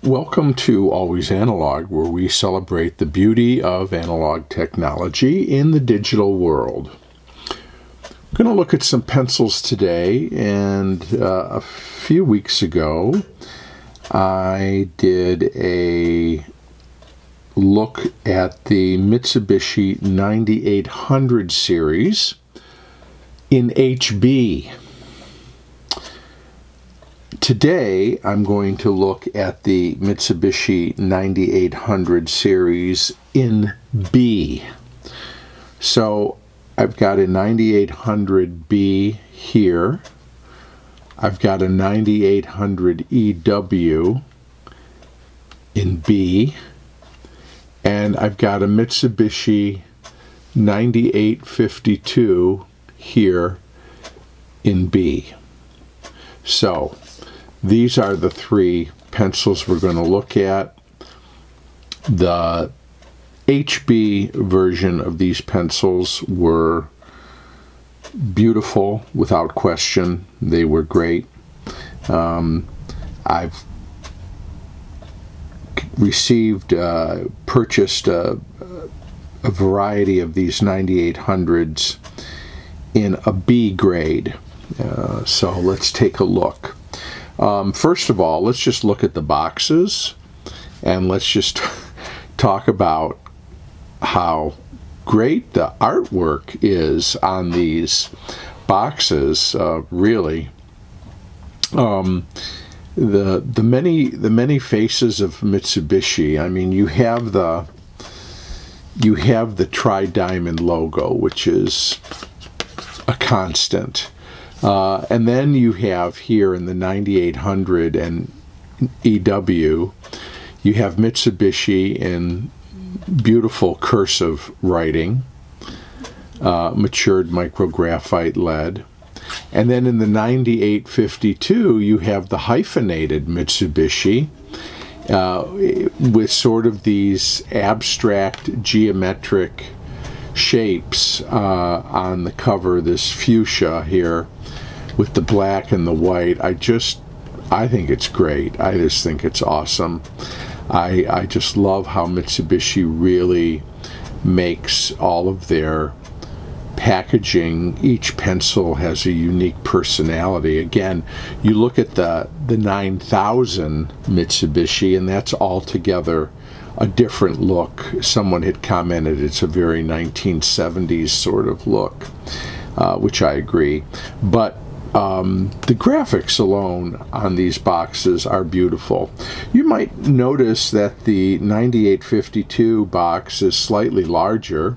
Welcome to Always Analog, where we celebrate the beauty of analog technology in the digital world. I'm going to look at some pencils today, and a few weeks ago I did a look at the Mitsubishi 9800 series in HB. Today, I'm going to look at the Mitsubishi 9800 series in B. So, I've got a 9800B here. I've got a 9800EW in B. And I've got a Mitsubishi 9852 here in B. So, these are the three pencils we're going to look at. The HB version of these pencils were beautiful, without question. They were great. I've purchased a variety of these 9800s in a B grade. So let's take a look. First of all, let's just look at the boxes, and let's just talk about how great the artwork is on these boxes. Really, the many faces of Mitsubishi. I mean, you have the tri-diamond logo, which is a constant. And then you have here in the 9800 and EW, you have Mitsubishi in beautiful cursive writing, matured micrographite lead. And then in the 9852, you have the hyphenated Mitsubishi with sort of these abstract geometric shapes on the cover, this fuchsia here with the black and the white. I think it's great. I just think it's awesome. I just love how Mitsubishi really makes all of their packaging. Each pencil has a unique personality. Again, you look at the 9000 Mitsubishi, and that's altogether a different look. Someone had commented it's a very 1970s sort of look, which I agree. But the graphics alone on these boxes are beautiful. You might notice that the 9852 box is slightly larger.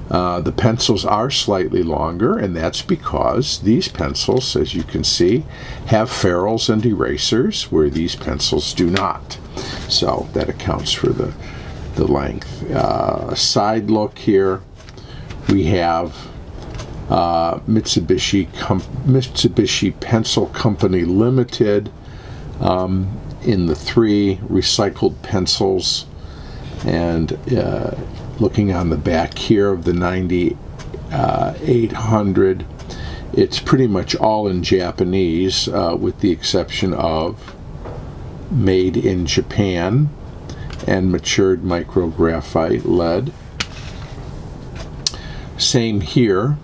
The pencils are slightly longer, and that's because these pencils, as you can see, have ferrules and erasers, where these pencils do not. So that accounts for the length. Side look here, we have Mitsubishi Pencil Company Limited in the 3 recycled pencils, and looking on the back here of the 9800, it's pretty much all in Japanese, with the exception of made in Japan and matured micrographite lead. Same here.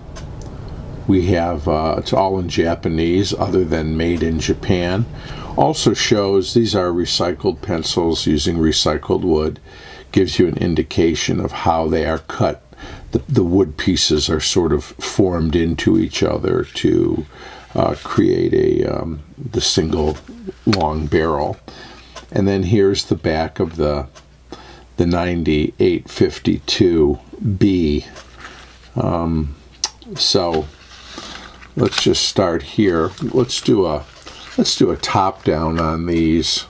We have, it's all in Japanese other than made in Japan. Also shows these are recycled pencils using recycled wood. Gives you an indication of how they are cut. The wood pieces are sort of formed into each other to create the single long barrel. And then here's the back of the 9852B. So let's just start here. Let's do a top down on these.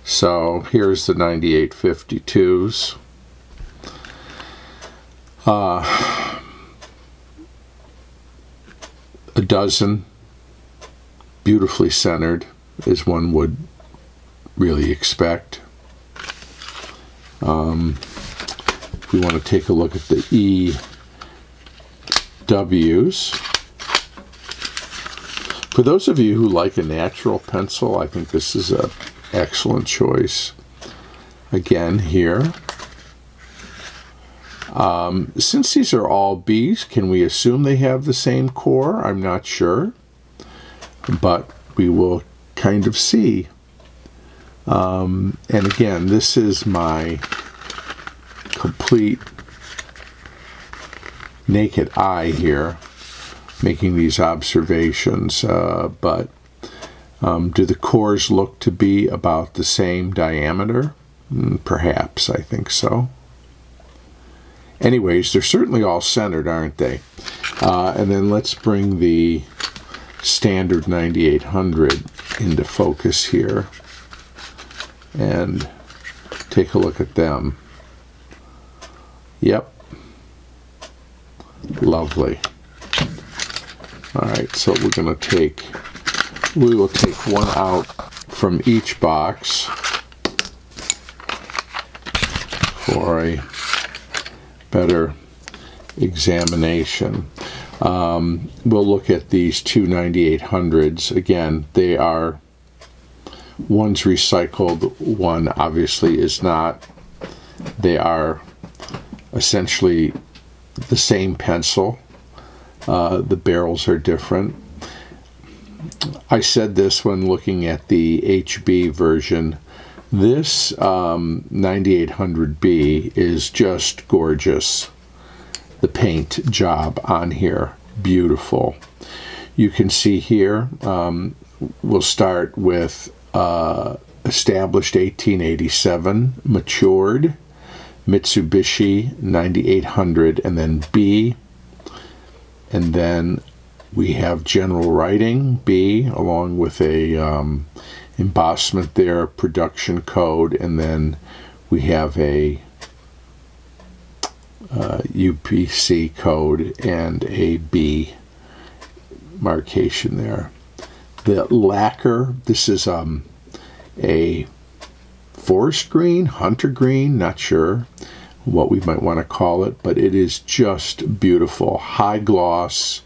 So here's the 9852s. A dozen, beautifully centered, as one would really expect. If we want to take a look at the EWs, for those of you who like a natural pencil, I think this is an excellent choice. again here. Since these are all Bs, can we assume they have the same core? I'm not sure, but we will kind of see. And again, this is my complete naked eye here, making these observations, but do the cores look to be about the same diameter? Perhaps, I think so. Anyways, they're certainly all centered, aren't they? And then let's bring the standard 9800 into focus here and take a look at them. Yep. Lovely. All right, so we will take one out from each box for a better examination. We'll look at these two 9800s. Again, they are, one's recycled, one obviously is not. They are essentially the same pencil. The barrels are different. I said this when looking at the HB version. This 9800B is just gorgeous. The paint job on here, beautiful. You can see here, we'll start with established 1887, matured, Mitsubishi 9800, and then B. And then we have general writing, B, along with a embossment there, production code, and then we have a UPC code and a B marcation there. The lacquer, this is a forest green, hunter green, not sure what we might want to call it, but it is just beautiful. High gloss,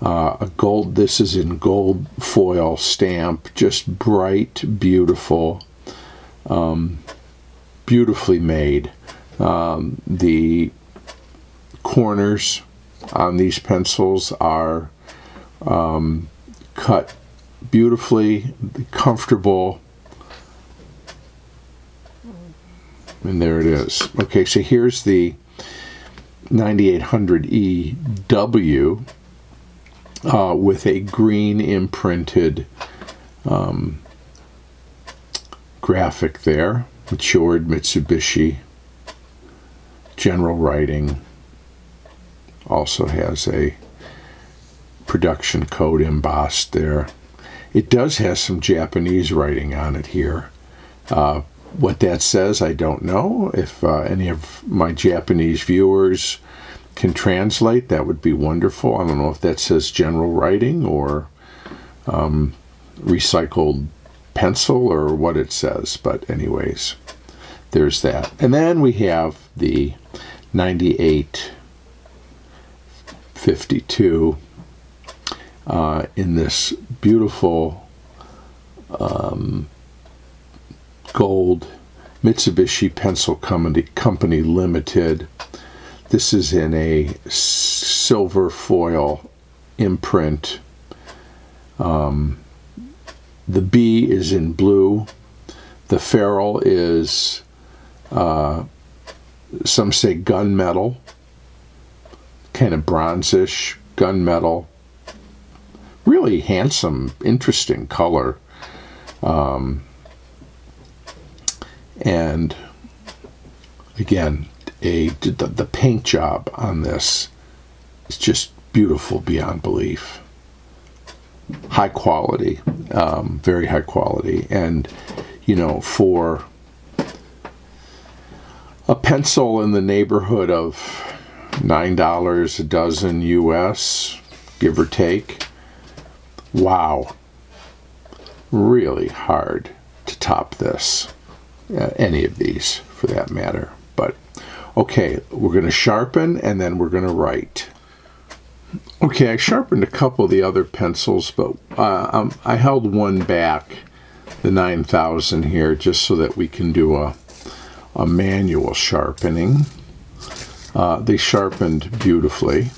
a gold, this is in gold foil stamp, just bright, beautiful, beautifully made. The corners on these pencils are cut beautifully, comfortable, and there it is. Okay, so here's the 9800EW with a green imprinted graphic there, matured Mitsubishi, general writing, also has a production code embossed there. It does have some Japanese writing on it here. What that says, I don't know. If any of my Japanese viewers can translate, that would be wonderful. I don't know if that says general writing or recycled pencil or what it says, but anyways, there's that. And then we have the 9852 in this beautiful gold Mitsubishi Pencil Company Limited. This is in a silver foil imprint. The B is in blue. The ferrule is, some say gunmetal, kind of bronzish gunmetal. Really handsome, interesting color. And again, the paint job on this is just beautiful beyond belief. High quality, very high quality. And, you know, for a pencil in the neighborhood of $9 a dozen US, give or take, wow, really hard to top this. Any of these, for that matter. But, okay, we're going to sharpen, and then we're going to write. Okay, I sharpened a couple of the other pencils, but I held one back, the 9000 here, just so that we can do a manual sharpening. They sharpened beautifully.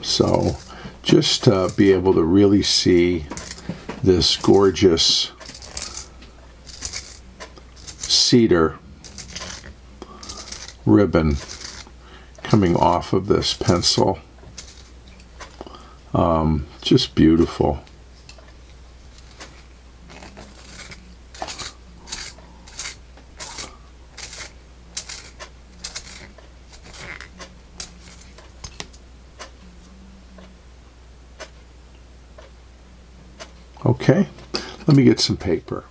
So just to be able to really see this gorgeous cedar ribbon coming off of this pencil. Just beautiful. Okay, let me get some paper.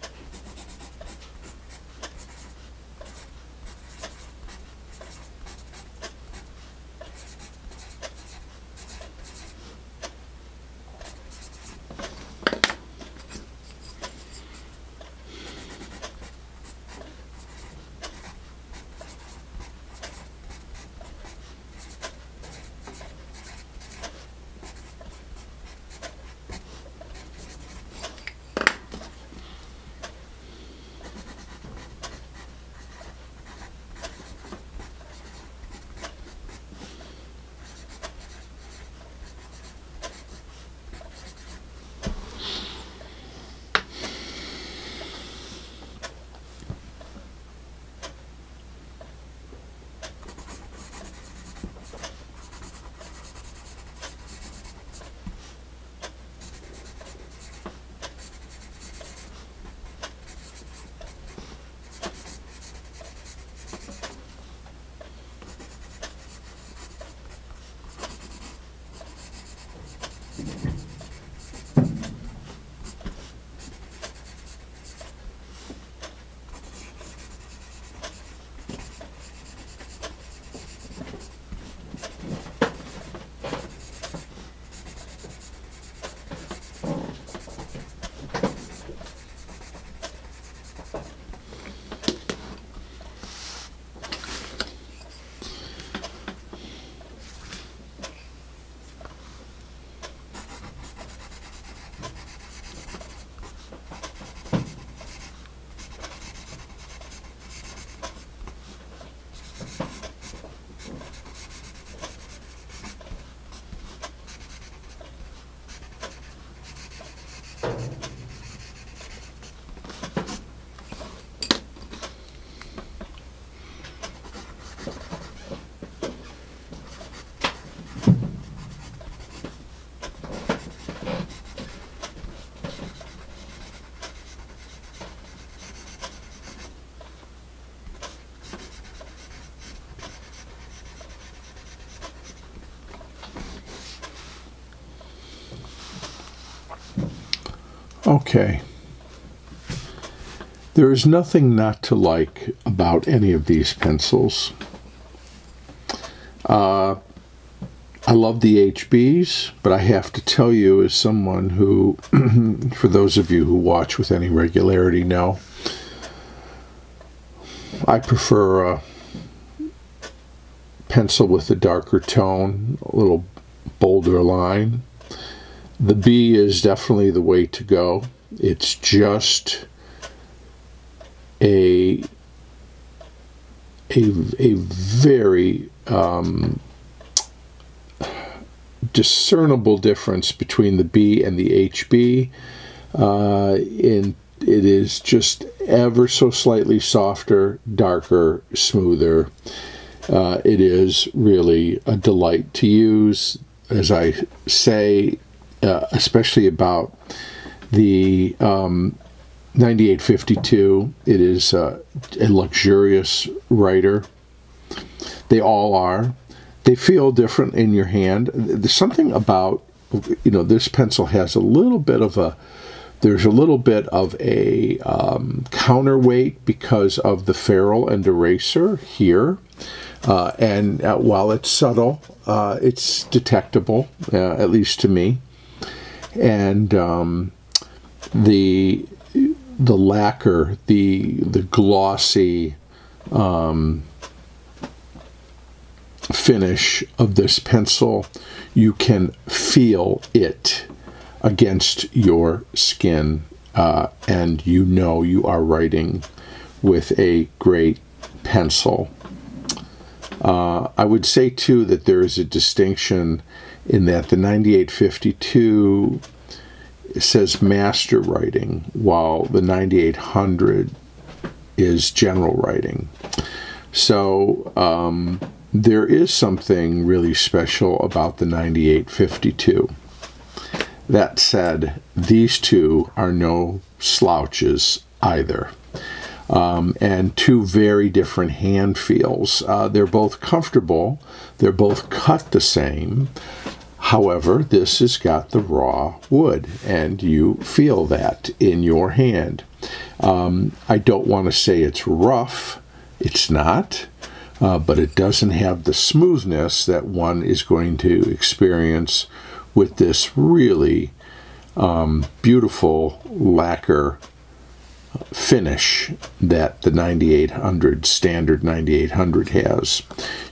Okay. There is nothing not to like about any of these pencils. I love the HBs, but I have to tell you, as someone who, for those of you who watch with any regularity know, I prefer a pencil with a darker tone, a little bolder line. The B is definitely the way to go. It's just a very discernible difference between the B and the HB. It is just ever so slightly softer, darker, smoother. It is really a delight to use. As I say, especially about the 9852, it is a luxurious writer. They all are. They feel different in your hand. There's something about, this pencil has a little bit of a, there's a little bit of a counterweight because of the ferrule and eraser here. And while it's subtle, it's detectable, at least to me. And the lacquer, the glossy finish of this pencil, you can feel it against your skin, and you know you are writing with a great pencil. I would say too that there is a distinction in that the 9852 says master writing, while the 9800 is general writing. So there is something really special about the 9852. That said, these two are no slouches either. And two very different hand feels. They're both comfortable. They're both cut the same. However, this has got the raw wood, and you feel that in your hand. I don't want to say it's rough. It's not. But it doesn't have the smoothness that one is going to experience with this really beautiful lacquer finish that the 9800, standard 9800 has.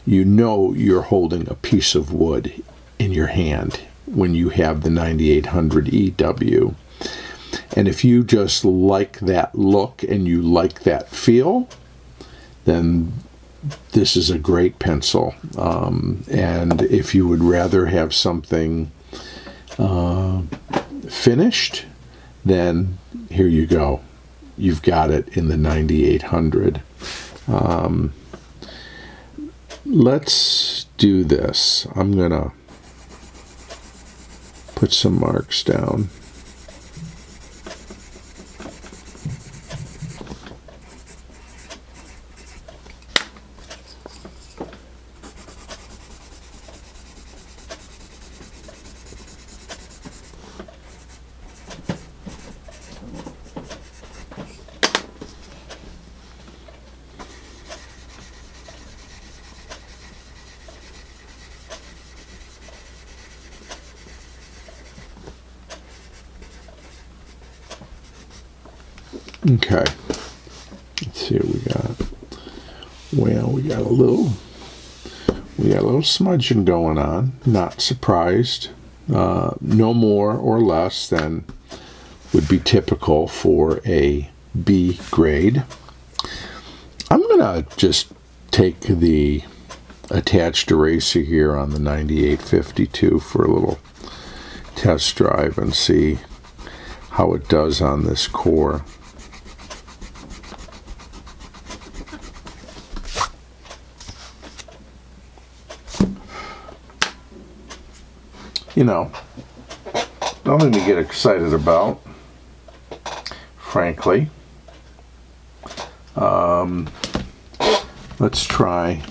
You know you're holding a piece of wood in your hand when you have the 9800 EW. And if you just like that look and you like that feel, then this is a great pencil. And if you would rather have something finished, then here you go. You've got it in the 9800. Let's do this. I'm gonna put some marks down. Okay, let's see what we got. Well, we got a little smudging going on. Not surprised. No more or less than would be typical for a B grade. I'm gonna just take the attached eraser here on the 9852 for a little test drive and see how it does on this core. You know, nothing to get excited about, frankly. Let's try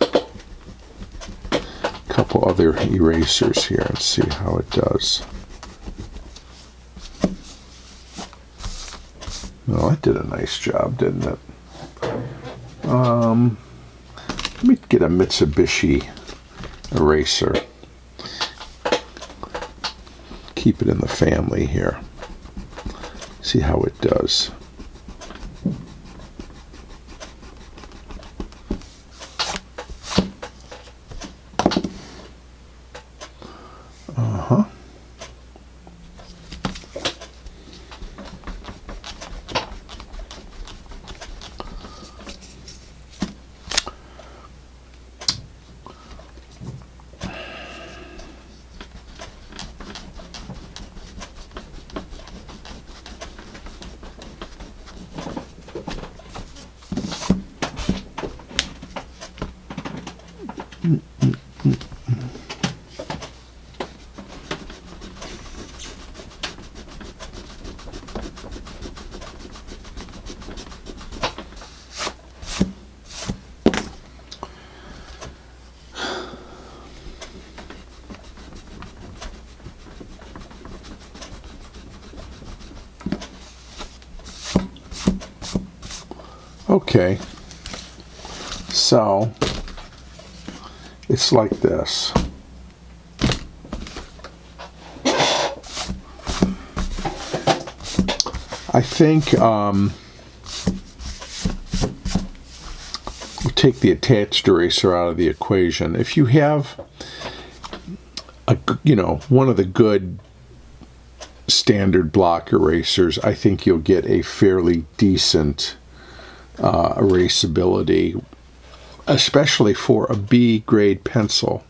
a couple other erasers here and see how it does. Well, it did a nice job, didn't it? Let me get a Mitsubishi eraser. Keep it in the family here. See how it does. Okay, so it's like this. I think we'll take the attached eraser out of the equation. If you have one of the good standard block erasers, I think you'll get a fairly decent erasability, especially for a B grade pencil.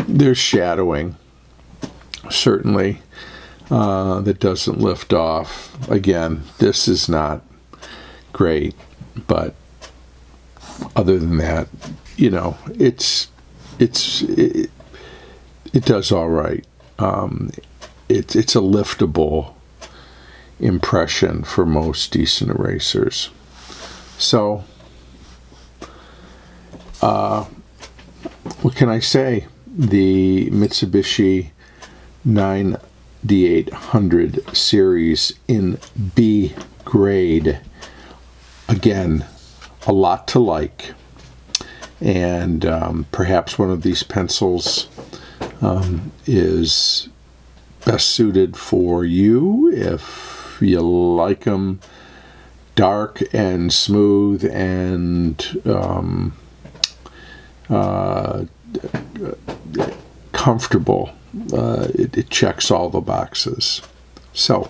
There's shadowing, certainly, that doesn't lift off. Again, this is not great, but other than that, you know, it does all right. It's a liftable impression for most decent erasers. So, what can I say? The Mitsubishi 9800 series in B grade. Again, a lot to like. And perhaps one of these pencils is best suited for you if you like them dark and smooth and comfortable. It checks all the boxes. So,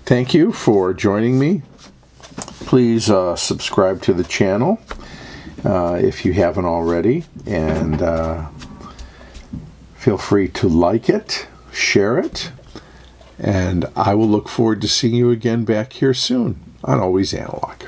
thank you for joining me. Please subscribe to the channel if you haven't already, and feel free to like it, share it, and I will look forward to seeing you again back here soon on Always Analog.